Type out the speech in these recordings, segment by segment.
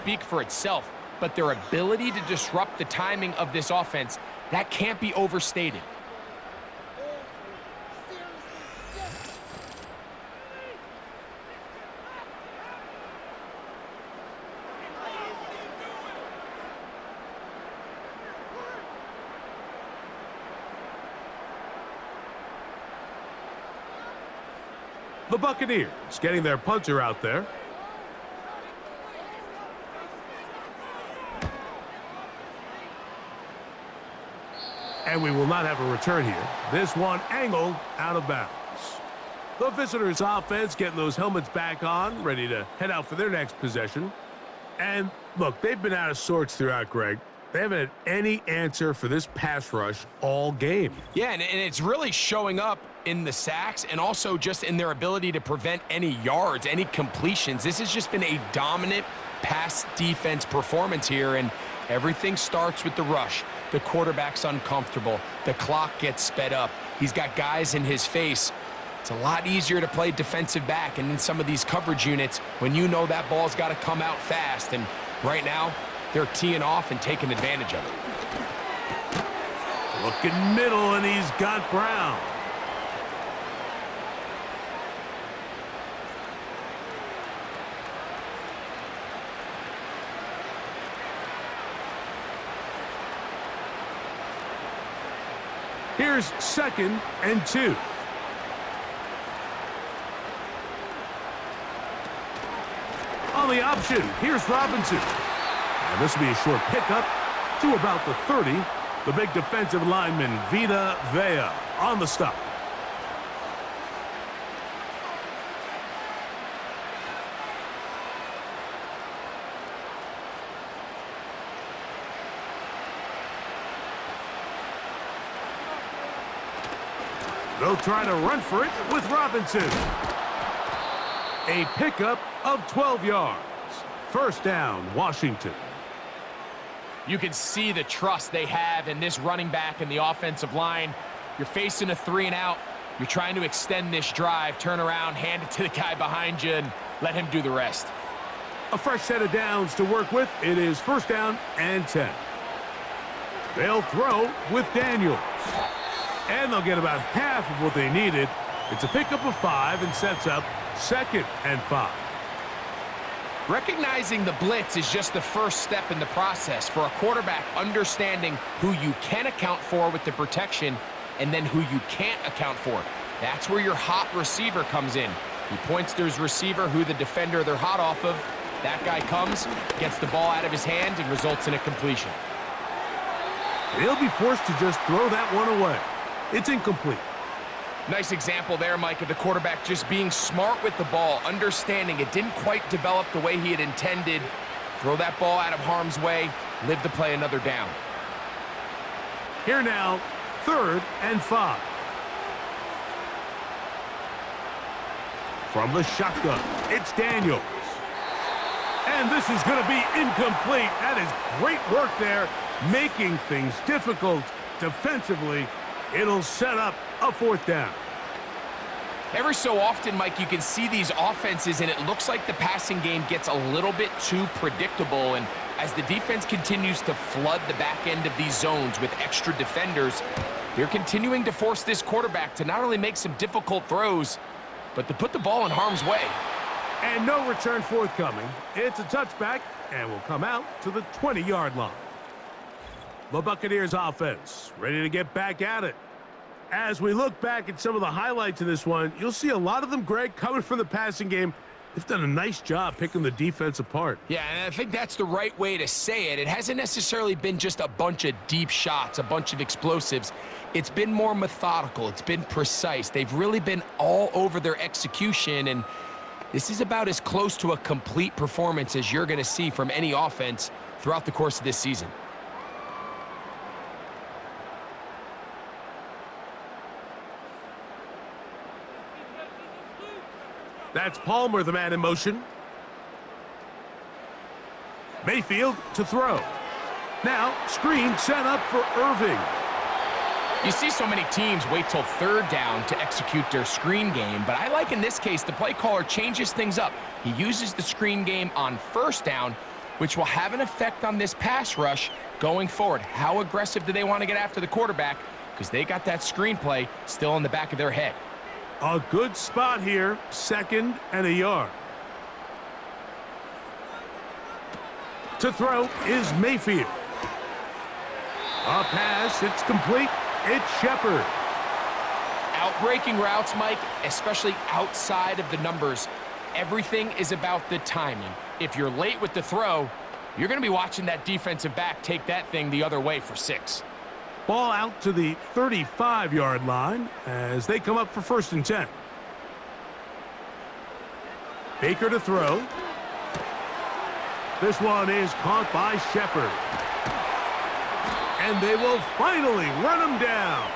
speak for itself, but their ability to disrupt the timing of this offense, that can't be overstated. The Buccaneers getting their punter out there. And we will not have a return here. This one angled out of bounds. The visitors' offense getting those helmets back on, ready to head out for their next possession. And look, they've been out of sorts throughout, Greg. They haven't had any answer for this pass rush all game. Yeah, and it's really showing up in the sacks and also just in their ability to prevent any yards, any completions. This has just been a dominant pass defense performance here, and everything starts with the rush. The quarterback's uncomfortable. The clock gets sped up. He's got guys in his face. It's a lot easier to play defensive back, and in some of these coverage units, when you know that ball's got to come out fast, and right now, they're teeing off and taking advantage of it. Looking middle, and he's got Brown. Here's 2nd and 2. On the option, here's Robinson. And this will be a short pickup to about the 30. The big defensive lineman, Vita Vea, on the stop. They'll try to run for it with Robinson. A pickup of 12 yards. First down, Washington. You can see the trust they have in this running back and the offensive line. You're facing a 3-and-out. You're trying to extend this drive, turn around, hand it to the guy behind you, and let him do the rest. A fresh set of downs to work with. It is first down and 10. They'll throw with Daniels. And they'll get about half of what they needed. It's a pickup of 5 and sets up 2nd and 5. Recognizing the blitz is just the first step in the process for a quarterback, understanding who you can account for with the protection and then who you can't account for. That's where your hot receiver comes in. He points to his receiver, who the defender they're hot off of. That guy comes, gets the ball out of his hand, and results in a completion. He'll be forced to just throw that one away. It's incomplete. Nice example there, Mike, of the quarterback just being smart with the ball, understanding it didn't quite develop the way he had intended. Throw that ball out of harm's way, live to play another down. Here now, 3rd and 5. From the shotgun, it's Daniels. And this is going to be incomplete. That is great work there, making things difficult defensively. It'll set up a 4th down. Every so often, Mike, you can see these offenses, and it looks like the passing game gets a little bit too predictable. And as the defense continues to flood the back end of these zones with extra defenders, they're continuing to force this quarterback to not only make some difficult throws, but to put the ball in harm's way. And no return forthcoming. It's a touchback, and will come out to the 20-yard line. The Buccaneers offense ready to get back at it. As we look back at some of the highlights of this one, you'll see a lot of them, Greg, coming from the passing game. They've done a nice job picking the defense apart. Yeah, and I think that's the right way to say it. It hasn't necessarily been just a bunch of deep shots, a bunch of explosives. It's been more methodical. It's been precise. They've really been all over their execution, and this is about as close to a complete performance as you're going to see from any offense throughout the course of this season. That's Palmer, the man in motion. Mayfield to throw. Now, screen set up for Irving. You see so many teams wait till 3rd down to execute their screen game, but I like in this case the play caller changes things up. He uses the screen game on 1st down which will have an effect on this pass rush going forward. How aggressive do they want to get after the quarterback? Because they got that screenplay still in the back of their head. A good spot here, 2nd and a yard. To throw is Mayfield. A pass, it's complete. It's Shepard. Outbreaking routes, Mike, especially outside of the numbers, everything is about the timing. If you're late with the throw, you're going to be watching that defensive back take that thing the other way for 6. Ball out to the 35-yard line as they come up for 1st and 10. Baker to throw. This one is caught by Shepard. And they will finally run him down.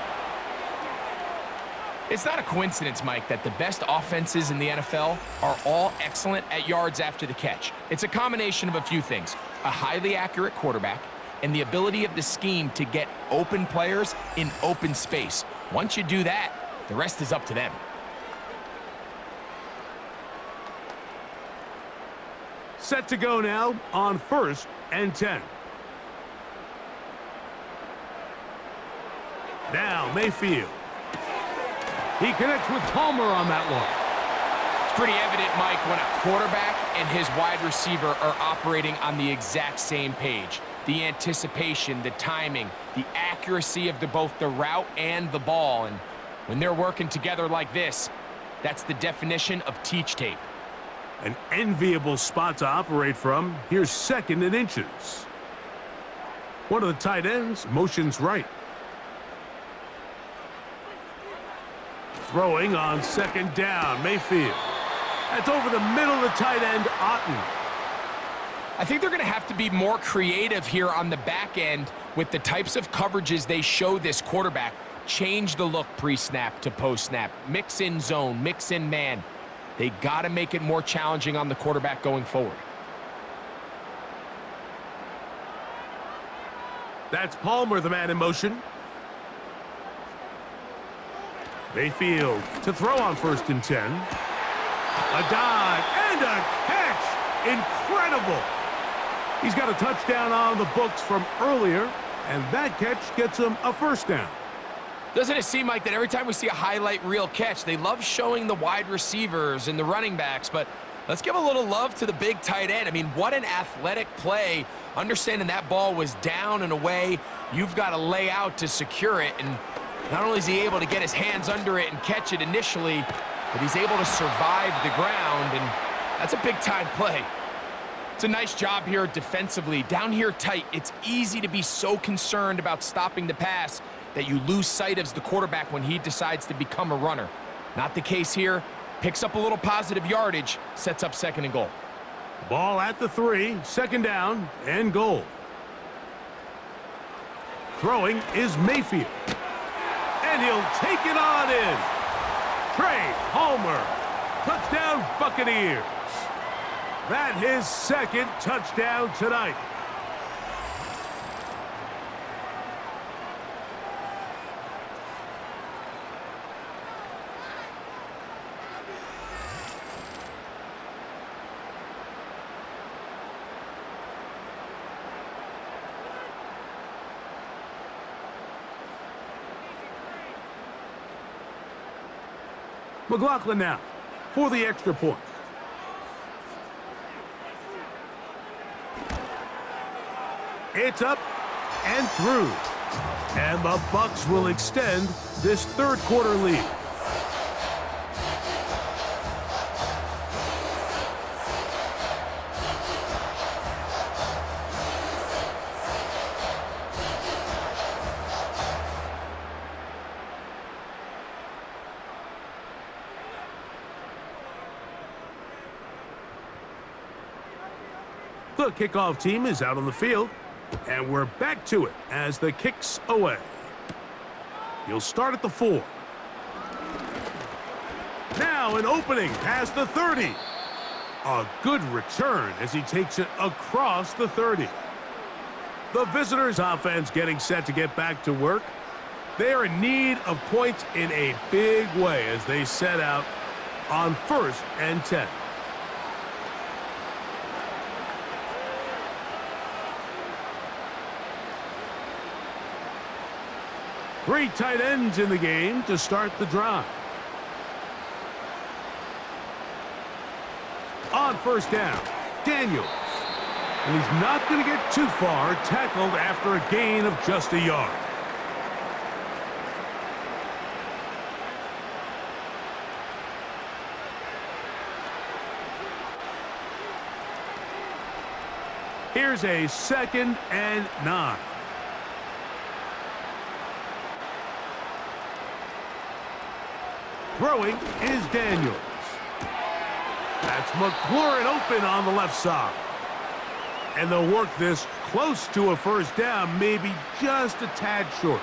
It's not a coincidence, Mike, that the best offenses in the NFL are all excellent at yards after the catch. It's a combination of a few things: a highly accurate quarterback and the ability of the scheme to get open players in open space. Once you do that, the rest is up to them. Set to go now on 1st and 10. Now Mayfield. He connects with Palmer on that one. It's pretty evident, Mike, when a quarterback and his wide receiver are operating on the exact same page. The anticipation, the timing, the accuracy of both the route and the ball. And when they're working together like this, that's the definition of teach tape. An enviable spot to operate from. Here's 2nd and inches. One of the tight ends motions right. Throwing on 2nd down, Mayfield. That's over the middle of the tight end, Otten. I think they're going to have to be more creative here on the back end with the types of coverages they show this quarterback. Change the look pre-snap to post-snap. Mix in zone, mix in man. They got to make it more challenging on the quarterback going forward. That's Palmer, the man in motion. Mayfield to throw on 1st and 10. A dive and a catch. Incredible. He's got a touchdown on the books from earlier, and that catch gets him a 1st down. Doesn't it seem like that every time we see a highlight reel catch, they love showing the wide receivers and the running backs, but let's give a little love to the big tight end. I mean, what an athletic play. Understanding that ball was down and away, you've got to lay out to secure it, and not only is he able to get his hands under it and catch it initially, but he's able to survive the ground, and that's a big-time play. It's a nice job here defensively. Down here tight, it's easy to be so concerned about stopping the pass that you lose sight of the quarterback when he decides to become a runner. Not the case here. Picks up a little positive yardage, sets up 2nd and goal. Ball at the 3, 2nd down and goal. Throwing is Mayfield. And he'll take it on in. Trey Palmer. Touchdown Buccaneers. That his 2nd touchdown tonight. McLaughlin now for the extra point. It's up and through. And the Bucs will extend this 3rd quarter lead. The kickoff team is out on the field, and we're back to it as the kick's away. He'll start at the 4. Now an opening past the 30. A good return as he takes it across the 30. The visitors' offense getting set to get back to work. They are in need of points in a big way as they set out on 1st and 10. Three tight ends in the game to start the drive. On first down, Daniels. And he's not going to get too far, tackled after a gain of just a yard. Here's a 2nd and 9. Throwing is Daniels. That's McLaurin open on the left side. And they'll work this close to a first down, maybe just a tad short.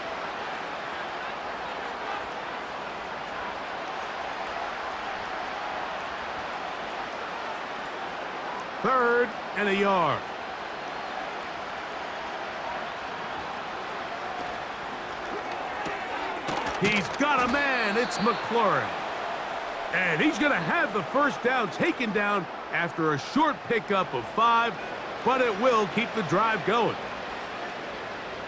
Third and a yard. He's got a man. It's McLaurin. And he's going to have the first down taken down after a short pickup of 5, but it will keep the drive going.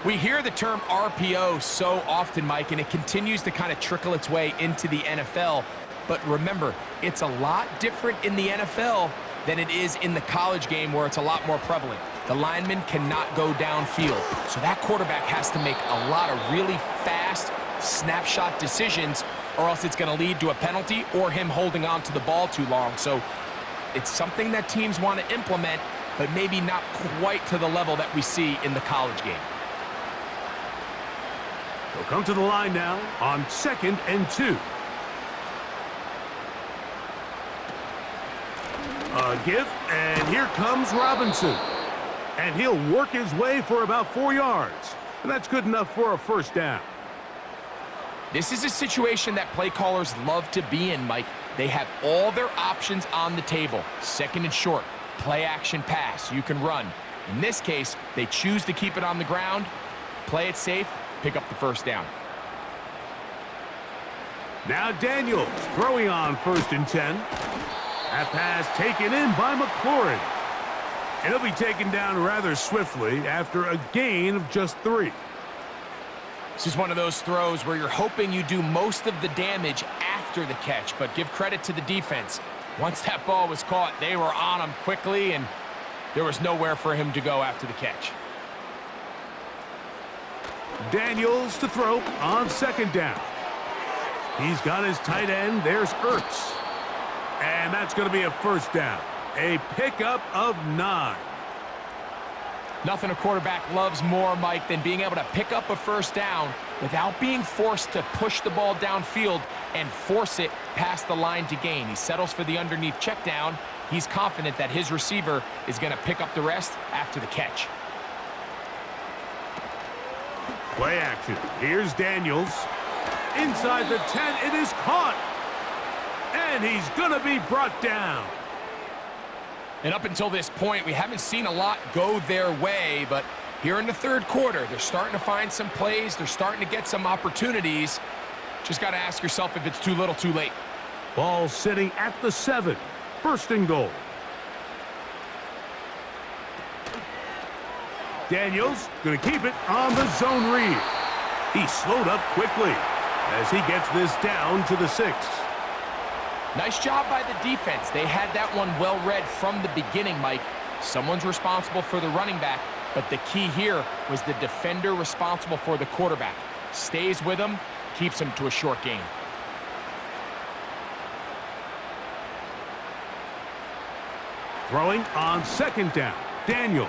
We hear the term RPO so often, Mike, and it continues to kind of trickle its way into the NFL. But remember, it's a lot different in the NFL than it is in the college game where it's a lot more prevalent. The lineman cannot go downfield, so that quarterback has to make a lot of really fast snapshot decisions, or else it's going to lead to a penalty or him holding on to the ball too long. So it's something that teams want to implement, but maybe not quite to the level that we see in the college game. They'll come to the line now on 2nd and 2. A give, and here comes Robinson. And he'll work his way for about 4 yards. And that's good enough for a first down. This is a situation that play callers love to be in, Mike. They have all their options on the table. 2nd and short, play action pass, you can run. In this case, they choose to keep it on the ground, play it safe, pick up the first down. Now Daniels throwing on 1st and 10. That pass taken in by McLaurin. And he'll be taken down rather swiftly after a gain of just 3. This is one of those throws where you're hoping you do most of the damage after the catch, but give credit to the defense. Once that ball was caught, they were on him quickly, and there was nowhere for him to go after the catch. Daniels to throw on 2nd down. He's got his tight end. There's Ertz. And that's going to be a first down. A pickup of 9. Nothing a quarterback loves more, Mike, than being able to pick up a first down without being forced to push the ball downfield and force it past the line to gain. He settles for the underneath check down. He's confident that his receiver is going to pick up the rest after the catch. Play action. Here's Daniels. Inside the 10, it is caught. And he's going to be brought down. And up until this point, we haven't seen a lot go their way, but here in the 3rd quarter, they're starting to find some plays. They're starting to get some opportunities. Just got to ask yourself if it's too little, too late. Ball sitting at the 7. 1st and goal. Daniels going to keep it on the zone read. He slowed up quickly as he gets this down to the 6. Nice job by the defense. They had that one well read from the beginning, Mike. Someone's responsible for the running back, but the key here was the defender responsible for the quarterback. Stays with him, keeps him to a short gain. Throwing on 2nd down, Daniels.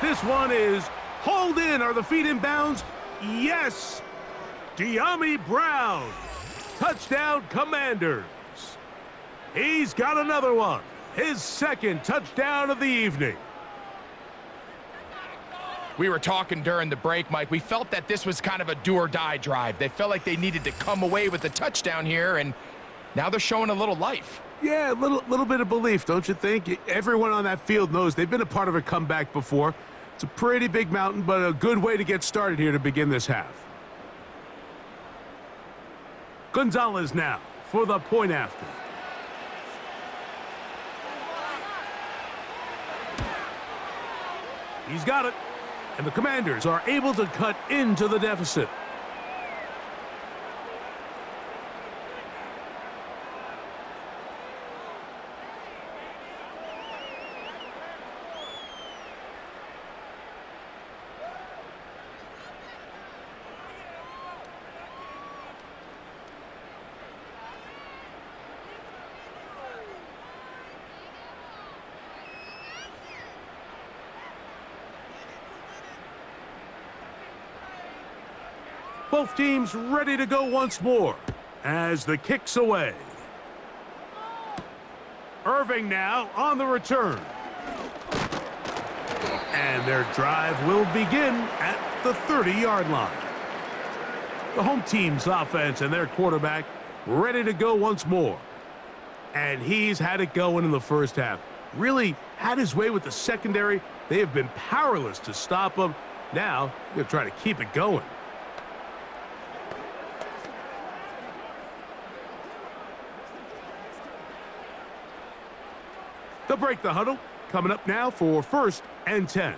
This one is hauled in. Are the feet in bounds? Yes! De'Ami Brown. Touchdown, Commanders. He's got another one. His 2nd touchdown of the evening. We were talking during the break, Mike. We felt that this was kind of a do-or-die drive. They felt like they needed to come away with a touchdown here, and now they're showing a little life. Yeah, a little bit of belief, don't you think? Everyone on that field knows they've been a part of a comeback before. It's a pretty big mountain, but a good way to get started here to begin this half. Gonzalez now for the point after. He's got it, and the Commanders are able to cut into the deficit. Both teams ready to go once more as the kick's away. Irving now on the return. And their drive will begin at the 30-yard line. The home team's offense and their quarterback ready to go once more. And he's had it going in the first half. Really had his way with the secondary. They have been powerless to stop him. Now, they'll try to keep it going. They'll break the huddle. Coming up now for 1st and 10.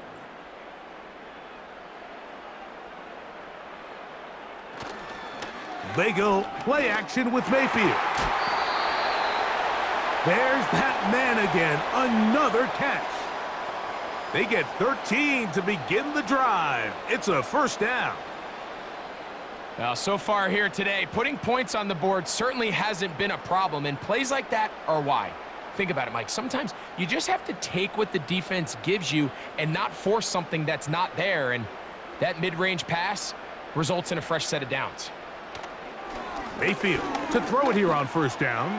They go play action with Mayfield. There's that man again. Another catch. They get 13 to begin the drive. It's a 1st down. Now, so far here today, putting points on the board certainly hasn't been a problem, and plays like that are why. Think about it, Mike. Sometimes you just have to take what the defense gives you and not force something that's not there, and that mid-range pass results in a fresh set of downs. Mayfield to throw it here on 1st down.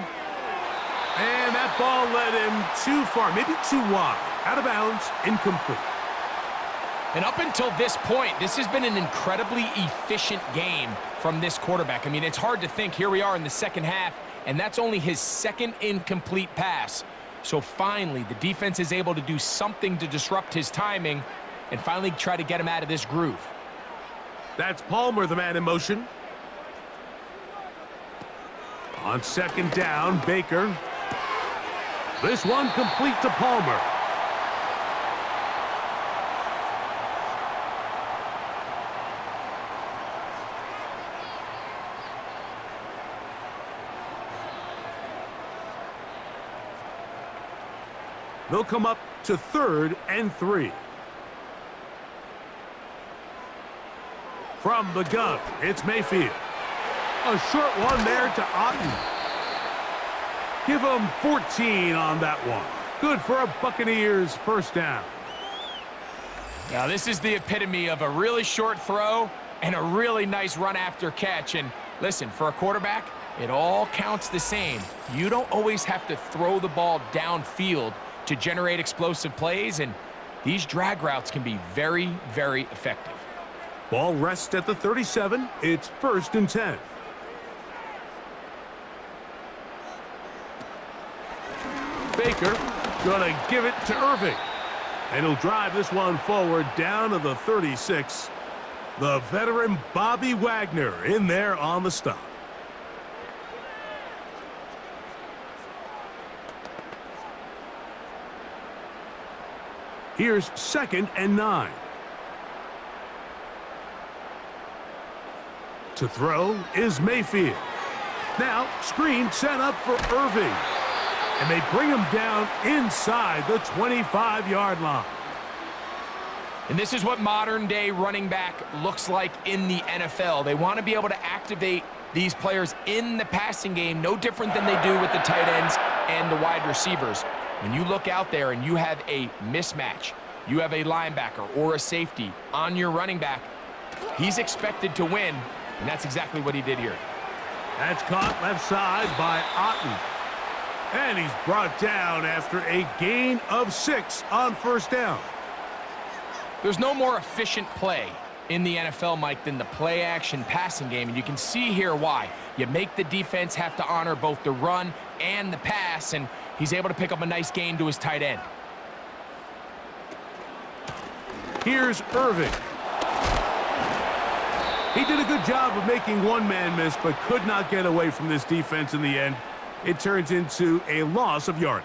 And that ball led him too far, maybe too wide. Out of bounds, incomplete. And up until this point, this has been an incredibly efficient game from this quarterback. I mean, it's hard to think. Here we are in the second half, and that's only his 2nd incomplete pass. So finally, the defense is able to do something to disrupt his timing and finally try to get him out of this groove. That's Palmer, the man in motion. On 2nd down, Baker. This one complete to Palmer. They'll come up to 3rd and 3. From the gun, it's Mayfield. A short one there to Otten. Give him 14 on that one. Good for a Buccaneers 1st down. Now, this is the epitome of a really short throw and a really nice run after catch. And listen, for a quarterback, it all counts the same. You don't always have to throw the ball downfield to generate explosive plays, and these drag routes can be very, very effective. Ball rests at the 37. It's 1st and 10. Baker gonna give it to Irving. And he'll drive this one forward down to the 36. The veteran Bobby Wagner in there on the stop. Here's 2nd and 9. To throw is Mayfield. Now, screen set up for Irving. And they bring him down inside the 25-yard line. And this is what modern-day running back looks like in the NFL. They want to be able to activate these players in the passing game, no different than they do with the tight ends and the wide receivers. When you look out there and you have a mismatch, you have a linebacker or a safety on your running back, he's expected to win, and that's exactly what he did here. That's caught left side by Otten. And he's brought down after a gain of 6 on 1st down. There's no more efficient play in the NFL, Mike, than the play-action passing game, and you can see here why. You make the defense have to honor both the run and the pass, and he's able to pick up a nice gain to his tight end. Here's Irving. He did a good job of making one man miss, but could not get away from this defense in the end. It turns into a loss of yardage.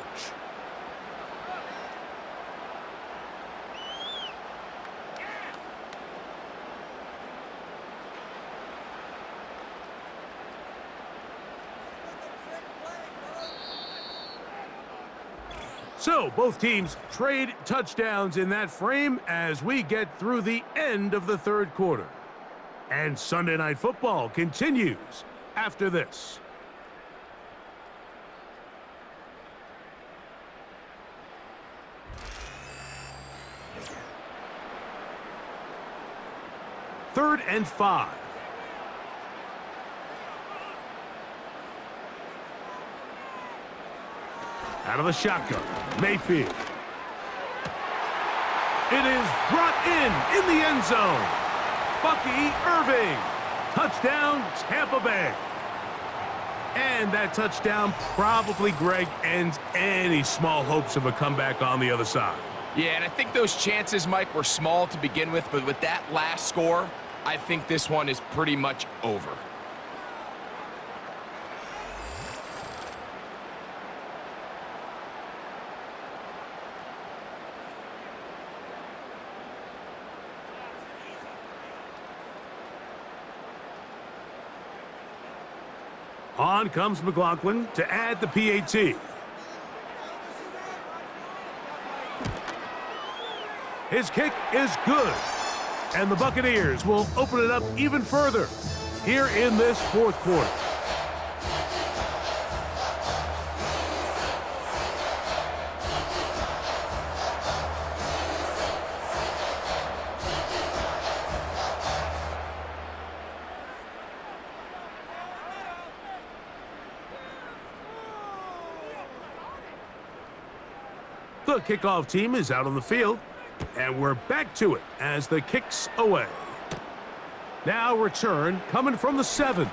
So both teams trade touchdowns in that frame as we get through the end of the 3rd quarter. And Sunday Night Football continues after this. Third and 5. Out of the shotgun, Mayfield. It is brought in the end zone. Bucky Irving. Touchdown, Tampa Bay. And that touchdown probably, Greg, ends any small hopes of a comeback on the other side. Yeah, and I think those chances, Mike, were small to begin with, but with that last score, I think this one is pretty much over. On comes McLaughlin to add the PAT. His kick is good. And the Buccaneers will open it up even further here in this fourth quarter. The kickoff team is out on the field, and we're back to it as the kick's away. Now return coming from the 7.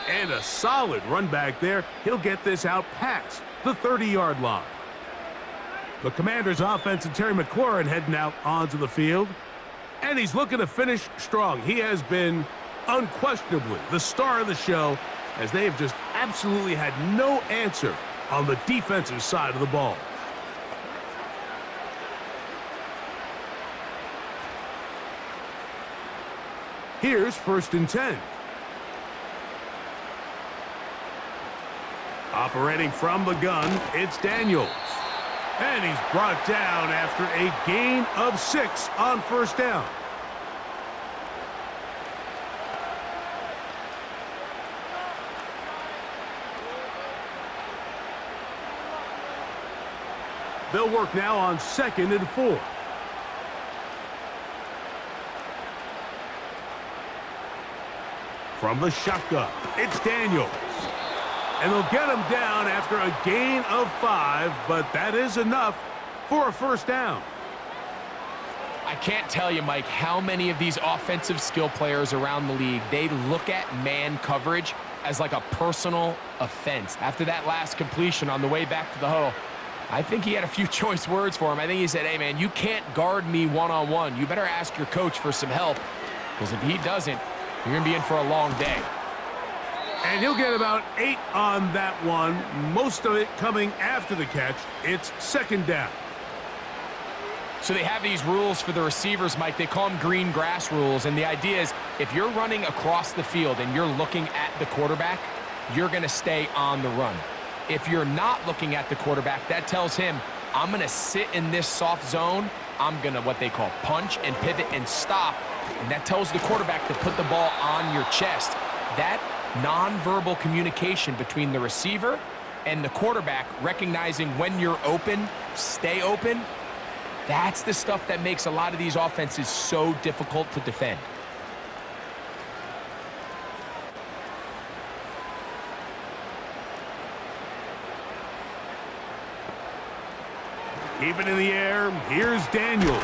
And a solid run back there. He'll get this out past the 30-yard line. The Commanders' offense and Terry McLaurin heading out onto the field, and he's looking to finish strong. He has been unquestionably the star of the show, as they have just absolutely had no answer on the defensive side of the ball. Here's 1st and 10. Operating from the gun, it's Daniels. And he's brought down after a gain of 6 on 1st down. They'll work now on 2nd and 4. From the shotgun, it's Daniels. And they'll get him down after a gain of 5, but that is enough for a 1st down. I can't tell you, Mike, how many of these offensive skill players around the league, they look at man coverage as like a personal offense. After that last completion on the way back to the huddle, I think he had a few choice words for him. I think he said, hey, man, you can't guard me one-on-one. You better ask your coach for some help, because if he doesn't, you're going to be in for a long day. And he'll get about 8 on that one, most of it coming after the catch. It's 2nd down. So they have these rules for the receivers, Mike. They call them green grass rules, and the idea is if you're running across the field and you're looking at the quarterback, you're going to stay on the run. If you're not looking at the quarterback, that tells him, I'm going to sit in this soft zone. I'm going to what they call punch and pivot and stop. And that tells the quarterback to put the ball on your chest. That nonverbal communication between the receiver and the quarterback, recognizing when you're open, stay open, that's the stuff that makes a lot of these offenses so difficult to defend. Keep it in the air. Here's Daniels.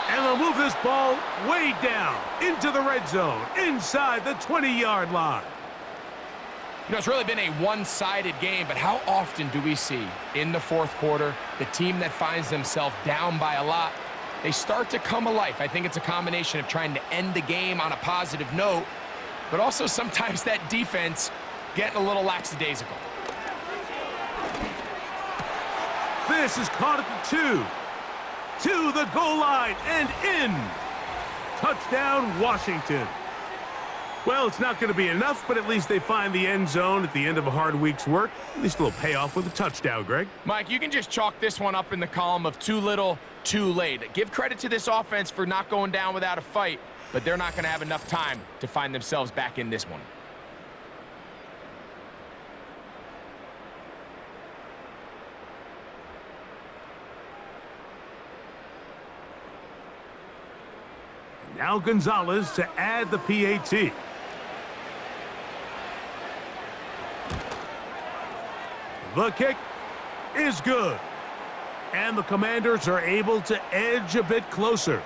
And they'll move this ball way down into the red zone, inside the 20-yard line. You know, it's really been a one-sided game, but how often do we see in the fourth quarter the team that finds themselves down by a lot, they start to come alive? I think it's a combination of trying to end the game on a positive note, but also sometimes that defense getting a little lackadaisical. This is caught at the 2. To the goal line and in. Touchdown, Washington. Well, it's not going to be enough, but at least they find the end zone at the end of a hard week's work. At least a little payoff with a touchdown, Greg. Mike, you can just chalk this one up in the column of too little, too late. Give credit to this offense for not going down without a fight, but they're not going to have enough time to find themselves back in this one. Now Gonzalez to add the PAT. The kick is good. And the Commanders are able to edge a bit closer.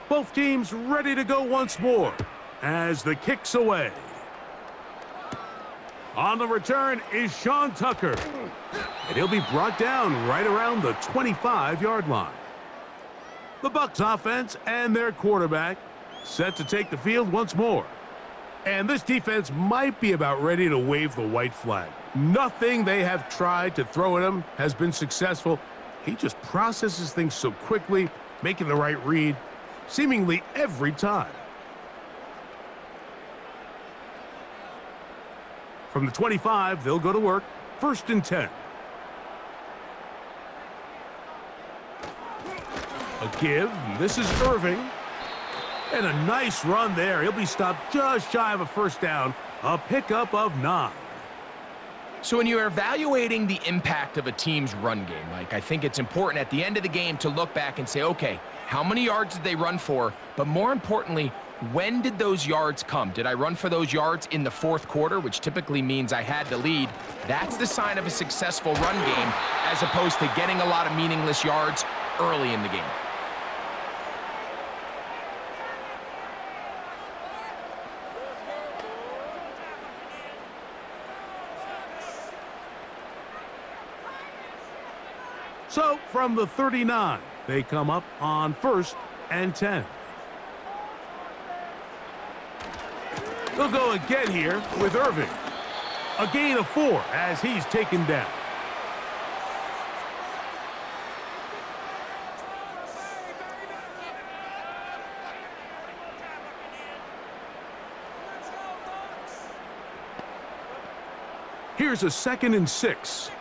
Both teams ready to go once more as the kick's away. On the return is Sean Tucker. And he'll be brought down right around the 25-yard line. The Bucs offense and their quarterback set to take the field once more. And this defense might be about ready to wave the white flag. Nothing they have tried to throw at him has been successful. He just processes things so quickly, making the right read seemingly every time. From the 25, they'll go to work. 1st and 10. A give. This is Irving. And a nice run there. He'll be stopped just shy of a first down. A pickup of 9. So when you're evaluating the impact of a team's run game, Mike, I think it's important at the end of the game to look back and say, okay, how many yards did they run for? But more importantly, when did those yards come? Did I run for those yards in the 4th quarter, which typically means I had to lead? That's the sign of a successful run game, as opposed to getting a lot of meaningless yards early in the game. So from the 39, they come up on 1st and 10. They'll go again here with Irving. A gain of 4 as he's taken down. Here's a 2nd and 6.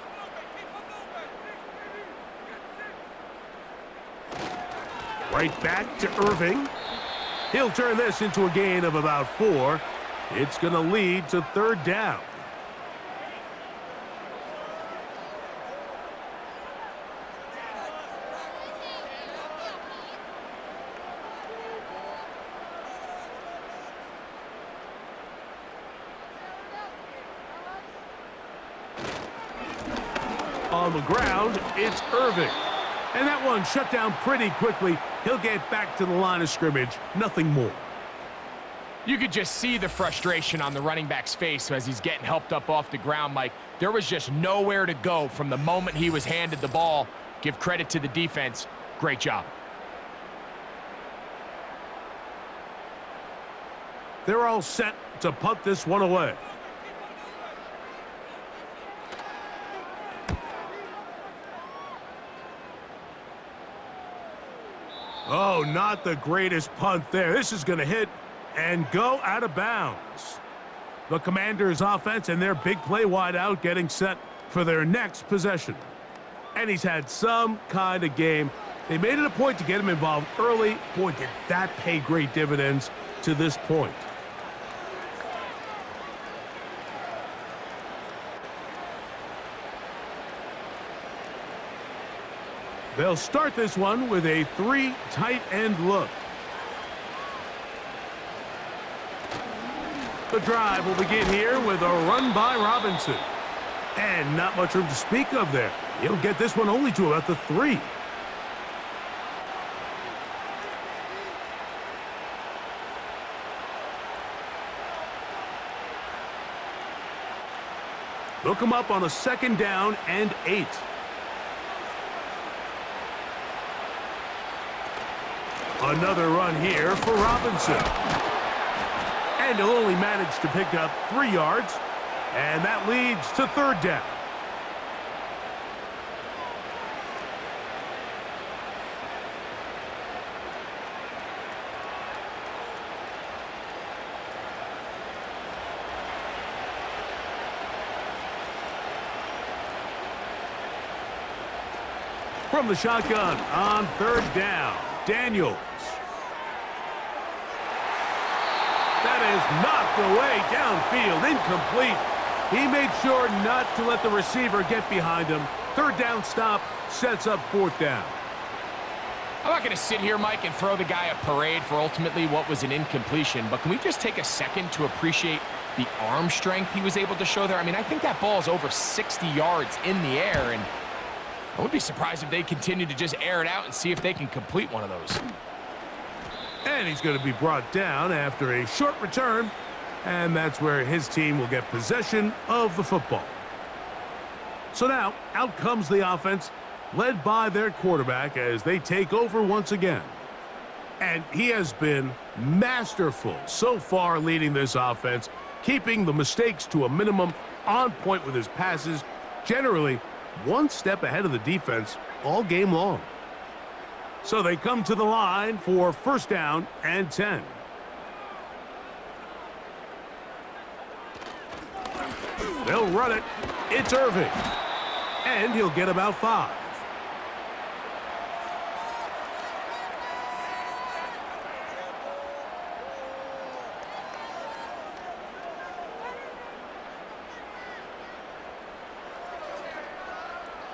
Right back to Irving. He'll turn this into a gain of about 4. It's going to lead to 3rd down. On the ground, it's Irving. And that one shut down pretty quickly. He'll get back to the line of scrimmage. Nothing more. You could just see the frustration on the running back's face as he's getting helped up off the ground, Mike. There was just nowhere to go from the moment he was handed the ball. Give credit to the defense. Great job. They're all set to punt this one away. Oh, not the greatest punt there. This is going to hit and go out of bounds. The Commanders' offense and their big play wideout getting set for their next possession. And he's had some kind of game. They made it a point to get him involved early. Boy, did that pay great dividends to this point. They'll start this one with a 3 tight end look. The drive will begin here with a run by Robinson. And not much room to speak of there. He'll get this one only to about the 3. They'll come up on a 2nd down and 8. Another run here for Robinson. And he'll only manage to pick up 3 yards. And that leads to 3rd down. From the shotgun on third down, Daniels. That is knocked away downfield, incomplete. He made sure not to let the receiver get behind him. Third down stop sets up fourth down. I'm not going to sit here, Mike, and throw the guy a parade for ultimately what was an incompletion, but can we just take a second to appreciate the arm strength he was able to show there? I mean, I think that ball is over 60 yards in the air, and I would be surprised if they continue to just air it out and see if they can complete one of those. And he's going to be brought down after a short return, and that's where his team will get possession of the football. So now, out comes the offense, led by their quarterback as they take over once again. And he has been masterful so far leading this offense, keeping the mistakes to a minimum, on point with his passes, generally one step ahead of the defense all game long. So they come to the line for first down and 10. They'll run it. It's Irving. And he'll get about 5.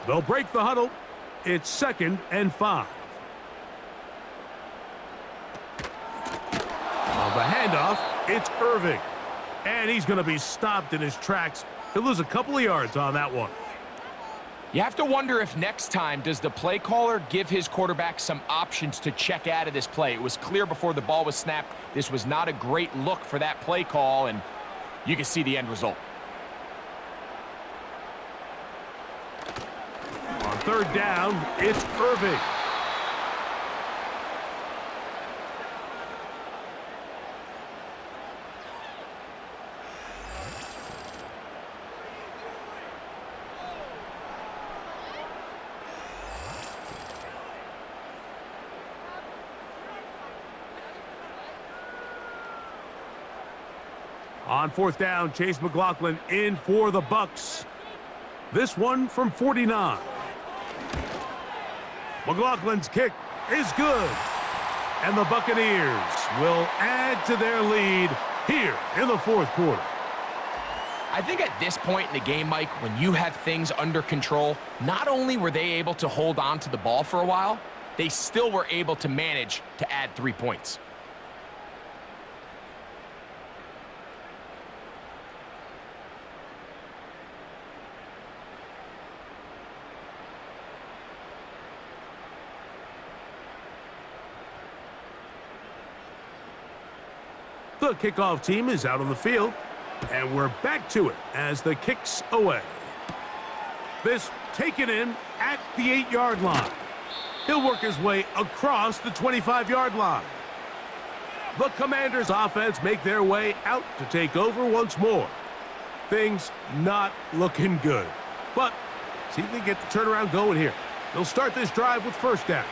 They'll break the huddle. It's second and 5. On the handoff, it's Irving. And he's going to be stopped in his tracks. He'll lose a couple of yards on that one. You have to wonder if next time does the play caller give his quarterback some options to check out of this play. It was clear before the ball was snapped. This was not a great look for that play call, and you can see the end result. On third down, it's Irving. On fourth down, Chase McLaughlin in for the Bucks. This one from 49. McLaughlin's kick is good. And the Buccaneers will add to their lead here in the fourth quarter. I think at this point in the game, Mike, when you have things under control, not only were they able to hold on to the ball for a while, they still were able to manage to add 3 points. The kickoff team is out on the field, and we're back to it as the kick's away. This taken in at the 8-yard line. He'll work his way across the 25-yard line. The Commanders' offense make their way out to take over once more. Things not looking good, but see if they get the turnaround going here. They'll start this drive with first down.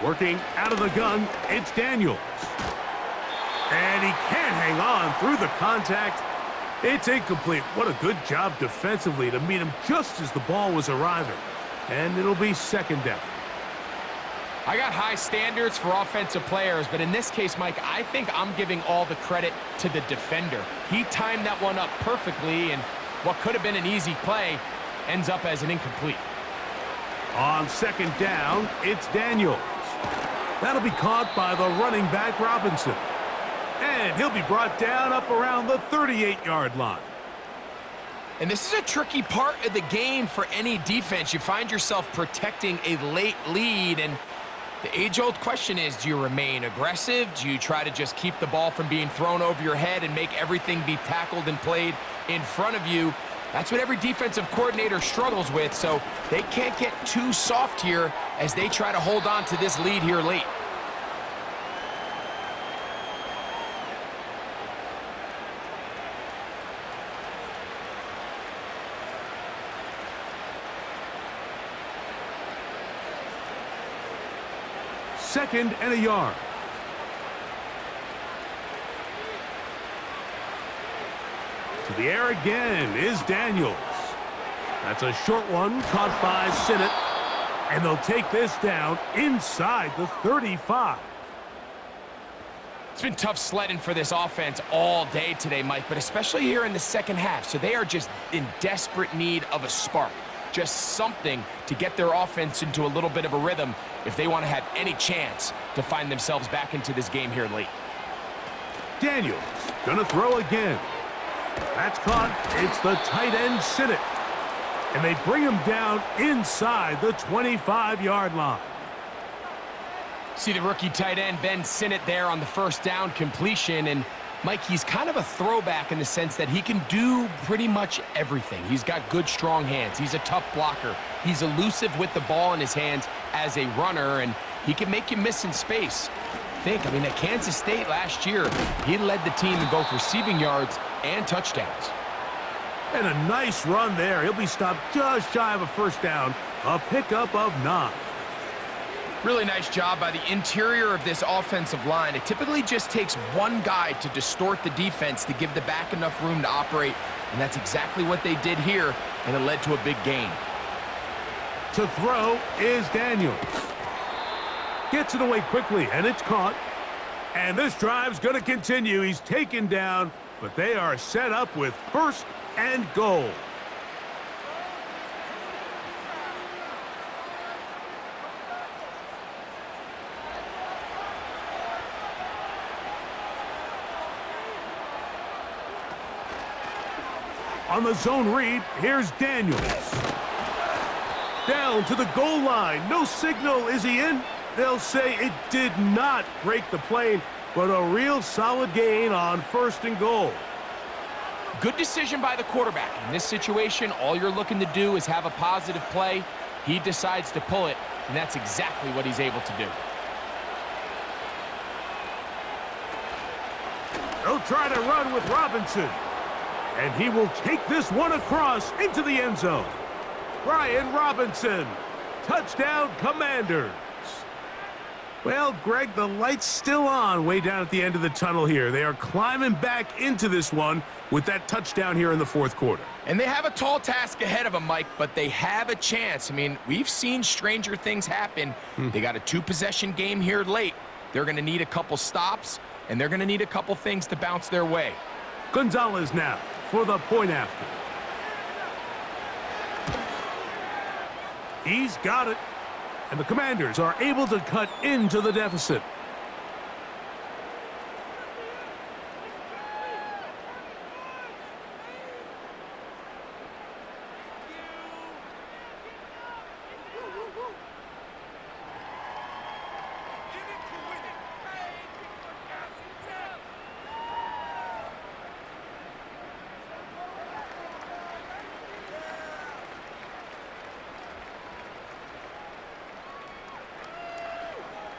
Working out of the gun, it's Daniels. And he can't hang on through the contact. It's incomplete. What a good job defensively to meet him just as the ball was arriving. And it'll be second down. I got high standards for offensive players, but in this case, Mike, I think I'm giving all the credit to the defender. He timed that one up perfectly, and what could have been an easy play ends up as an incomplete. On second down, it's Daniels. That'll be caught by the running back, Robinson. And he'll be brought down up around the 38-yard line. And this is a tricky part of the game for any defense. You find yourself protecting a late lead, and the age-old question is, do you remain aggressive? Do you try to just keep the ball from being thrown over your head and make everything be tackled and played in front of you? That's what every defensive coordinator struggles with, so they can't get too soft here as they try to hold on to this lead here late. 2nd and a yard. To the air again is Daniels. That's a short one, caught by Sinnott. And they'll take this down inside the 35. It's been tough sledding for this offense all day today, Mike, but especially here in the second half. So they are just in desperate need of a spark, just something to get their offense into a little bit of a rhythm if they want to have any chance to find themselves back into this game here late. Daniels gonna throw again. That's caught. It's the tight end, Sinnott. And they bring him down inside the 25-yard line. See the rookie tight end, Ben Sinnott, there on the first down completion. And, Mike, he's kind of a throwback in the sense that he can do pretty much everything. He's got good, strong hands. He's a tough blocker. He's elusive with the ball in his hands as a runner, and he can make you miss in space. I mean, at Kansas State last year, he led the team in both receiving yards and touchdowns. And a nice run there. He'll be stopped just shy of a first down. A pickup of 9. Really nice job by the interior of this offensive line. It typically just takes one guy to distort the defense to give the back enough room to operate, and that's exactly what they did here, and it led to a big gain. To throw is Daniels. Gets it away quickly, and it's caught. And this drive's going to continue. He's taken down, but they are set up with 1st and goal. On the zone read, here's Daniels. Down to the goal line. No signal. Is he in? They'll say it did not break the plane, but a real solid gain on 1st and goal. Good decision by the quarterback. In this situation, all you're looking to do is have a positive play. He decides to pull it, and that's exactly what he's able to do. They'll try to run with Robinson. And he will take this one across into the end zone. Brian Robinson. Touchdown, Commanders. Well, Greg, the light's still on way down at the end of the tunnel here. They are climbing back into this one with that touchdown here in the 4th quarter. And they have a tall task ahead of them, Mike, but they have a chance. I mean, we've seen stranger things happen. They got a 2-possession game here late. They're going to need a couple stops, and they're going to need a couple things to bounce their way. Gonzalez now for the point after. He's got it. And the Commanders are able to cut into the deficit.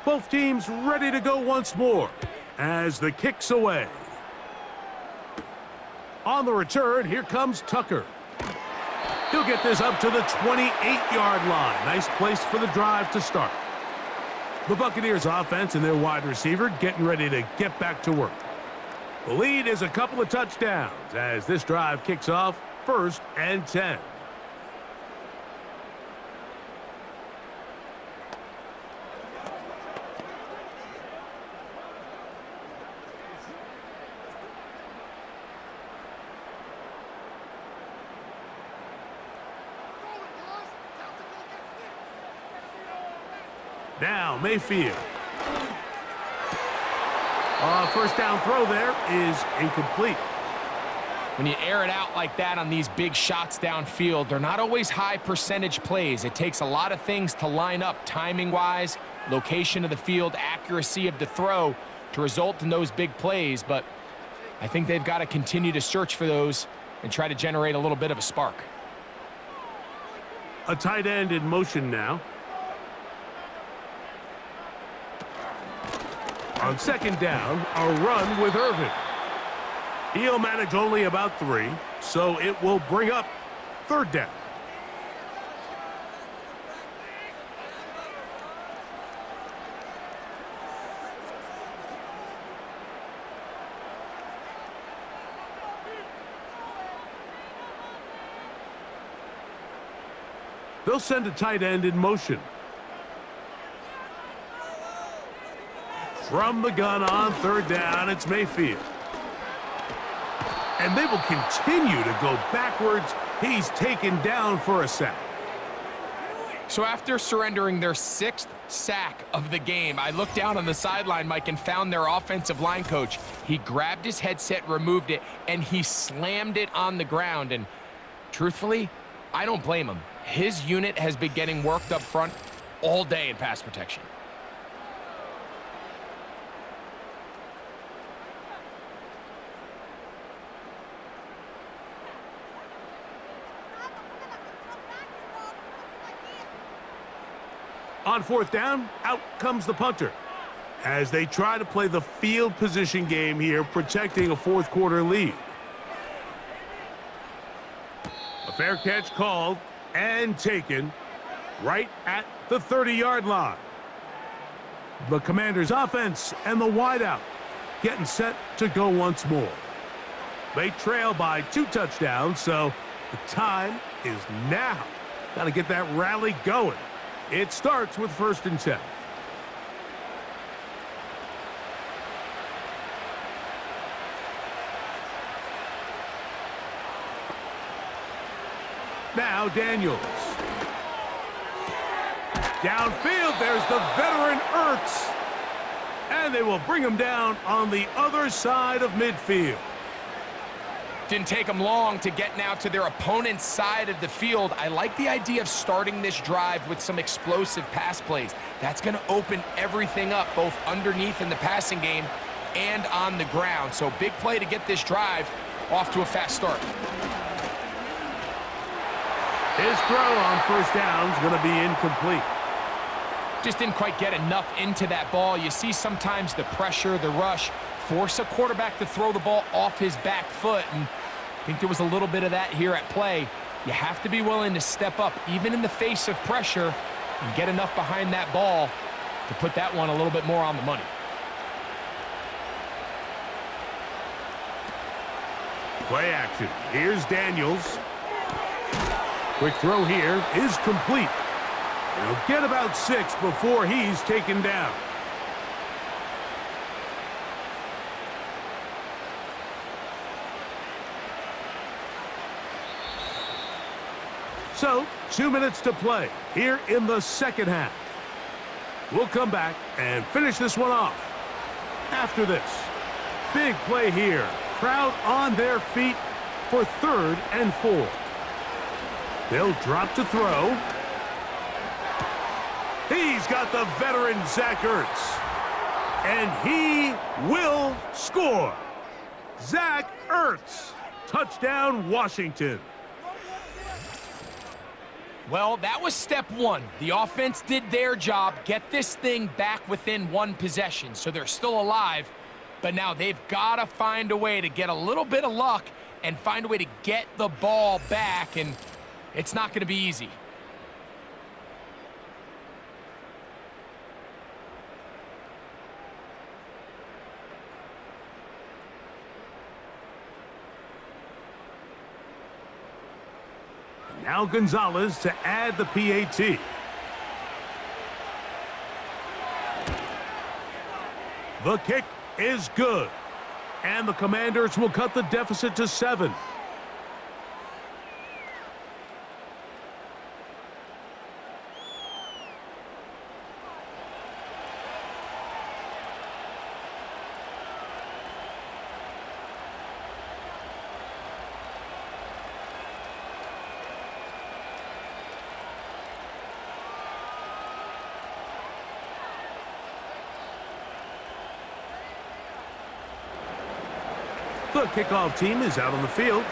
Both teams ready to go once more as the kick's away. On the return, here comes Tucker. He'll get this up to the 28-yard line. Nice place for the drive to start. The Buccaneers offense and their wide receiver getting ready to get back to work. The lead is a couple of touchdowns as this drive kicks off 1st and 10. Now Mayfield. First down throw there is incomplete. When you air it out like that on these big shots downfield, they're not always high percentage plays. It takes a lot of things to line up timing-wise, location of the field, accuracy of the throw to result in those big plays. But I think they've got to continue to search for those and try to generate a little bit of a spark. A tight end in motion now. On 2nd down, a run with Irvin. He'll manage only about 3, so it will bring up 3rd down. They'll send a tight end in motion. From the gun on third down, it's Mayfield. And they will continue to go backwards. He's taken down for a sack. So after surrendering their 6th sack of the game, I looked down on the sideline, Mike, and found their offensive line coach. He grabbed his headset, removed it, and he slammed it on the ground. And truthfully, I don't blame him. His unit has been getting worked up front all day in pass protection. On fourth down, out comes the punter. As they try to play the field position game here, protecting a fourth quarter lead. A fair catch called and taken right at the 30-yard line. The Commanders' offense and the wideout getting set to go once more. They trail by 2 touchdowns, so the time is now. Got to get that rally going. It starts with 1st and 10. Now Daniels. Downfield, there's the veteran Ertz. And they will bring him down on the other side of midfield. Didn't take them long to get now to their opponent's side of the field. I like the idea of starting this drive with some explosive pass plays. That's going to open everything up, both underneath in the passing game and on the ground. So big play to get this drive off to a fast start. His throw on first down is going to be incomplete. Just didn't quite get enough into that ball. You see sometimes the pressure, the rush, force a quarterback to throw the ball off his back foot, and I think there was a little bit of that here at play. You have to be willing to step up, even in the face of pressure, and get enough behind that ball to put that one a little bit more on the money. Play action. Here's Daniels. Quick throw here is complete. He'll get about 6 before he's taken down. So, 2 minutes to play here in the second half. We'll come back and finish this one off after this. Big play here. Crowd on their feet for 3rd and 4. They'll drop to throw. He's got the veteran Zach Ertz. And he will score. Zach Ertz. Touchdown, Washington. Well, that was step 1. The offense did their job, get this thing back within 1 possession, so they're still alive. But now they've got to find a way to get a little bit of luck and find a way to get the ball back, and it's not going to be easy. Now Gonzalez to add the PAT. The kick is good. And the Commanders will cut the deficit to 7. The kickoff team is out on the field,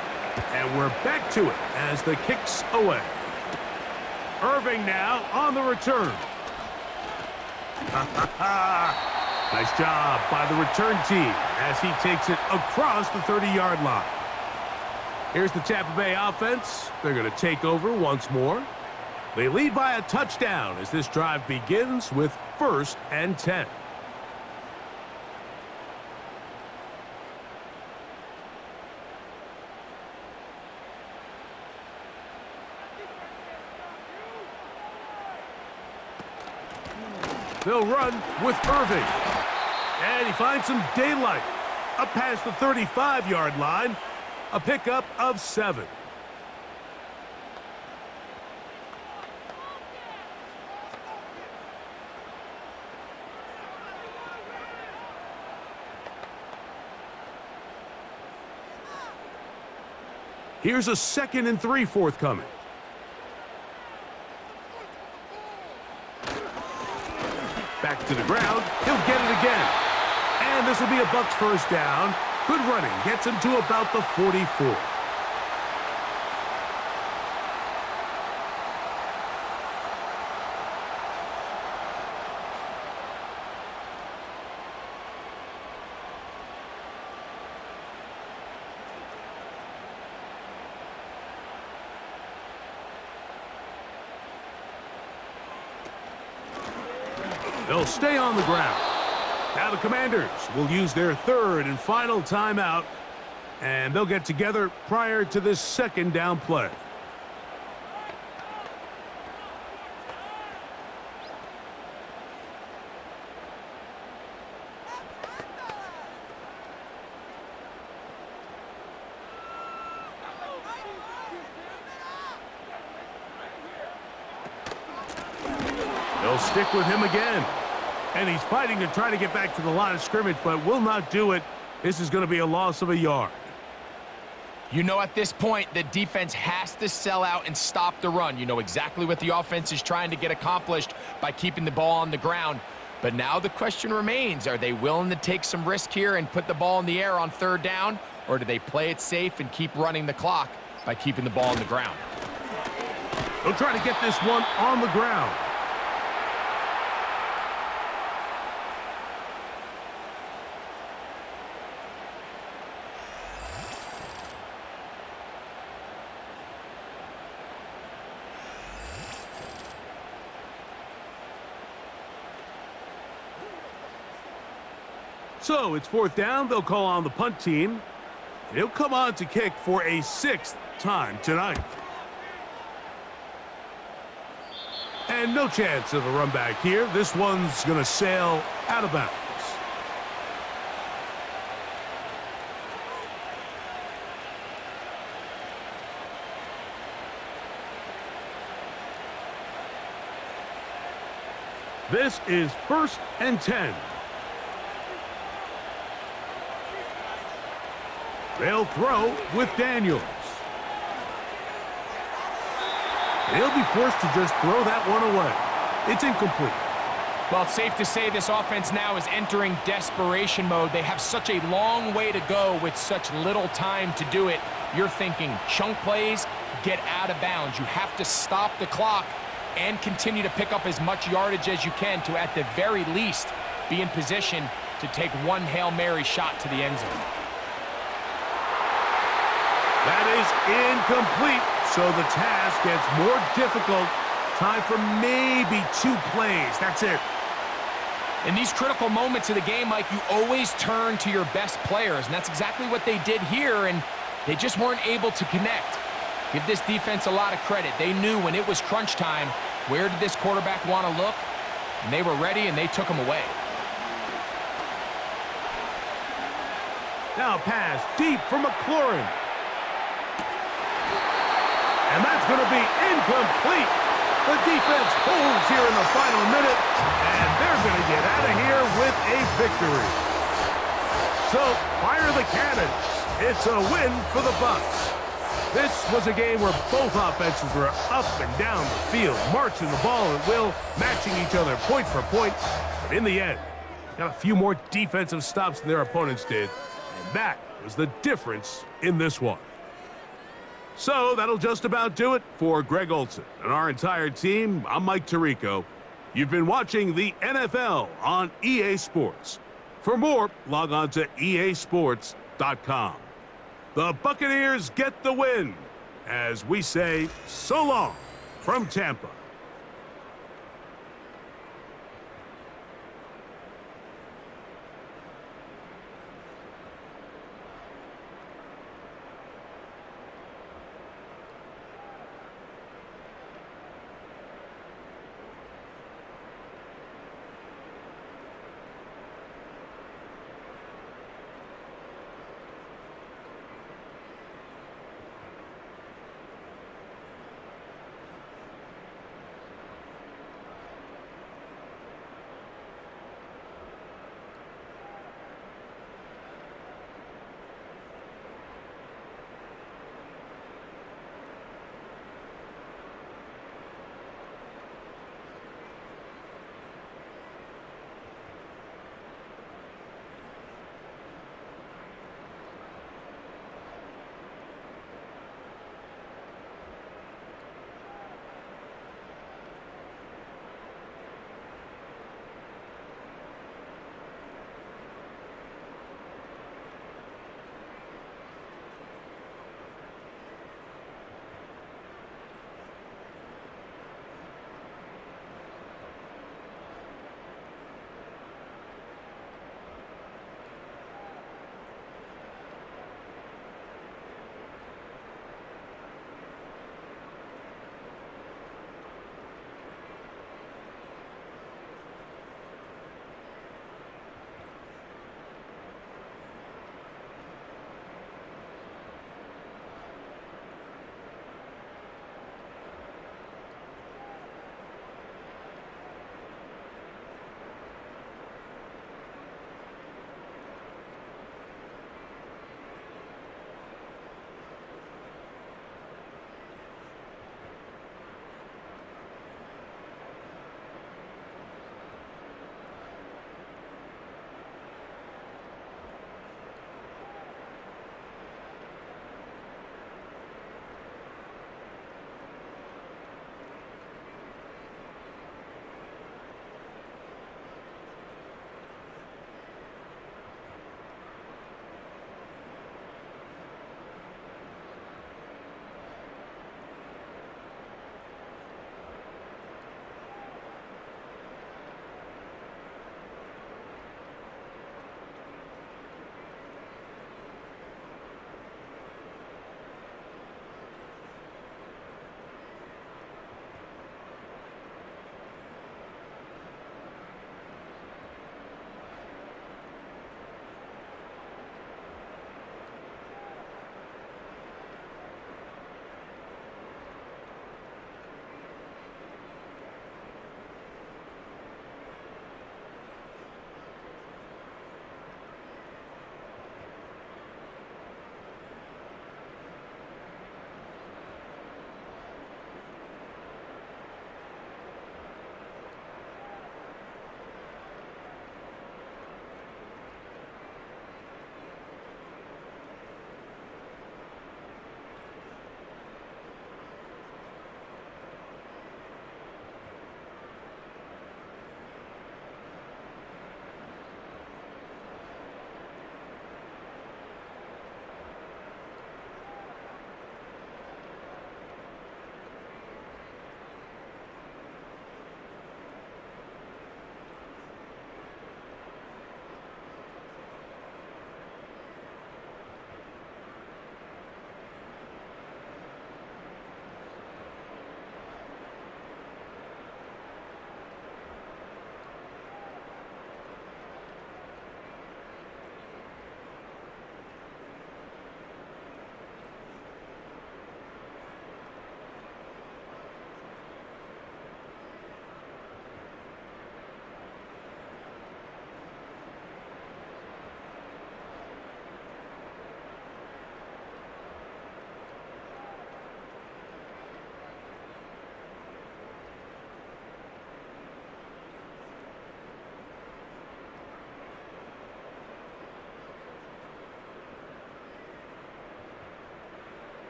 and we're back to it as the kick's away. Irving now on the return. Nice job by the return team as he takes it across the 30-yard line. Here's the Tampa Bay offense. They're going to take over once more. They lead by a touchdown as this drive begins with 1st and 10. They'll run with Irving. And he finds some daylight. Up past the 35-yard line. A pickup of 7. Here's a 2nd and 3 forthcoming. Back to the ground. He'll get it again. And this will be a Bucs first down. Good running. Gets him to about the 44. They'll stay on the ground. Now the Commanders will use their 3rd and final timeout, and they'll get together prior to this 2nd down play. They'll stick with him again. And he's fighting to try to get back to the line of scrimmage, but will not do it. This is going to be a loss of a yard. You know, at this point, the defense has to sell out and stop the run. You know exactly what the offense is trying to get accomplished by keeping the ball on the ground. But now the question remains, are they willing to take some risk here and put the ball in the air on 3rd down? Or do they play it safe and keep running the clock by keeping the ball on the ground? They'll try to get this one on the ground. So it's 4th down. They'll call on the punt team. He'll come on to kick for a 6th time tonight. And no chance of a run back here. This one's going to sail out of bounds. This is 1st and 10. They'll throw with Daniels. He'll be forced to just throw that one away. It's incomplete. Well, it's safe to say this offense now is entering desperation mode. They have such a long way to go with such little time to do it. You're thinking chunk plays, get out of bounds. You have to stop the clock and continue to pick up as much yardage as you can to, at the very least, be in position to take one Hail Mary shot to the end zone. That is incomplete, so the task gets more difficult. Time for maybe 2 plays. That's it. In these critical moments of the game, Mike, you always turn to your best players, and that's exactly what they did here, and they just weren't able to connect. Give this defense a lot of credit. They knew when it was crunch time, where did this quarterback want to look, and they were ready, and they took him away. Now pass deep for McLaurin. And that's going to be incomplete. The defense holds here in the final minute, and they're going to get out of here with a victory. So, fire the cannons. It's a win for the Bucs. This was a game where both offenses were up and down the field, marching the ball at will, matching each other point for point. But in the end, got a few more defensive stops than their opponents did, and that was the difference in this one. So that'll just about do it for Greg Olson and our entire team. I'm Mike Tirico. You've been watching the NFL on EA Sports. For more, log on to easports.com. The Buccaneers get the win as we say so long from Tampa.